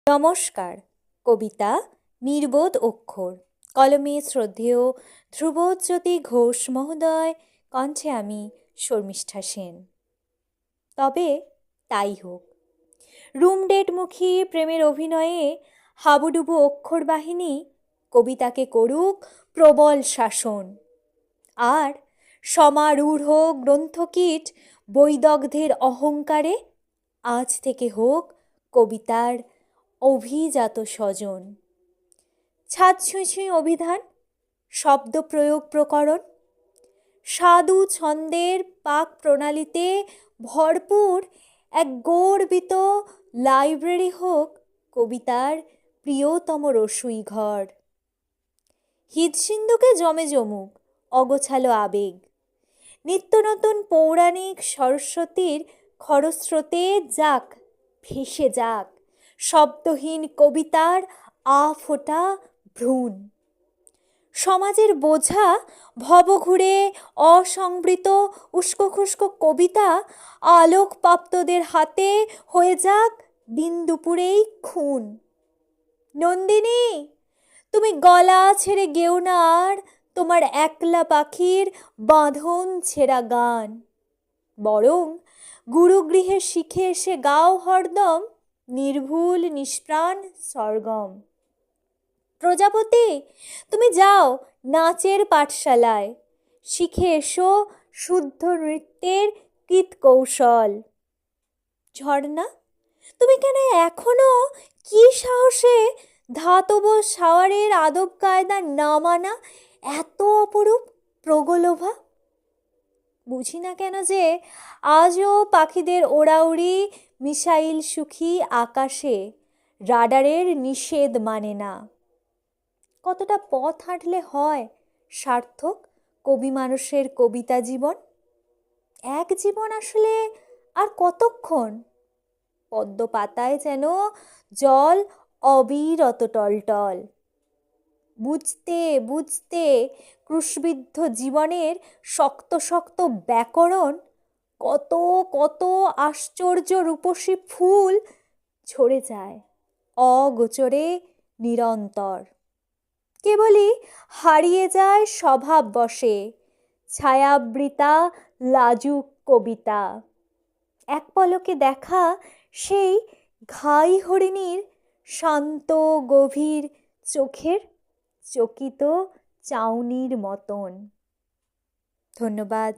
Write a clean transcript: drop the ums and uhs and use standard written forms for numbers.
নমস্কার। কবিতা নির্বোধ অক্ষর, কলমে শ্রদ্ধেয় ধ্রুবজ্যোতি ঘোষ মহোদয়, কণ্ঠে আমি শর্মিষ্ঠা সেন। তবে তাই হোক, রুমডেটমুখী প্রেমের অভিনয়ে হাবুডুবু অক্ষর বাহিনী কবিতাকে করুক প্রবল শাসন, আর সমারূঢ় গ্রন্থকীট বৈদগ্ধের অহংকারে আজ থেকে হোক কবিতার অভিজাত স্বজন। ছাদ ছুঁই অভিধান, শব্দ প্রয়োগ প্রকরণ, সাধু ছন্দের পাক প্রণালীতে ভরপুর এক গর্বিত লাইব্রেরি হোক কবিতার প্রিয়তম রসুই ঘর। হৃদসিন্ধুকে জমে জমুক অগোছালো আবেগ, নিত্য নতুন পৌরাণিক সরস্বতীর খরস্রোতে যাক ভেসে যাক শব্দহীন কবিতার আফোটা ভ্রূণ। সমাজের বোঝা ভবঘুরে অসংবৃত উস্কো খুস্কো কবিতা আলোকপ্রাপ্তদের হাতে হয়ে যাক দিন দুপুরেই খুন। নন্দিনী, তুমি গলা ছেড়ে গেও না আর তোমার একলা পাখির বাঁধন ছেঁড়া গান, বরং গুরুগৃহে শিখে এসে গাও হরদম নির্ভুল নিষ্প্রাণ সরগম। প্রজাপতি, তুমি যাও নাচের পাঠশালায়, শিখে এসো শুদ্ধ নৃত্যের কীট কৌশল। ঝর্ণা, তুমি কেন এখনো কি সাহসে ধাতব শাওয়ারের আদব কায়দা না মানা এত অপরূপ প্রগলভা? বুঝি না কেন যে আজও পাখিদের ওড়াউড়ি মিসাইল সুখী আকাশে রাডারের নিষেধ মানে না। কতটা পথ হাঁটলে হয় সার্থক কবি মানুষের কবিতা জীবন? এক জীবন আসলে আর কতক্ষণ? পদ্ম পাতায় যেন জল অবিরত টলটল। বুঝতে বুঝতে ক্রুশবিদ্ধ জীবনের শক্ত শক্ত ব্যাকরণ কত কত আশ্চর্য রূপসী ফুল ঝরে যায় অগোচরে নিরন্তর। কেবলই হারিয়ে যায় স্বভাব বশে ছায়াবৃতা লাজুক কবিতা। এক পলকে দেখা সেই ঘাই হরিণীর শান্ত গভীর চোখের চকিত চাউনির মতন। ধন্যবাদ।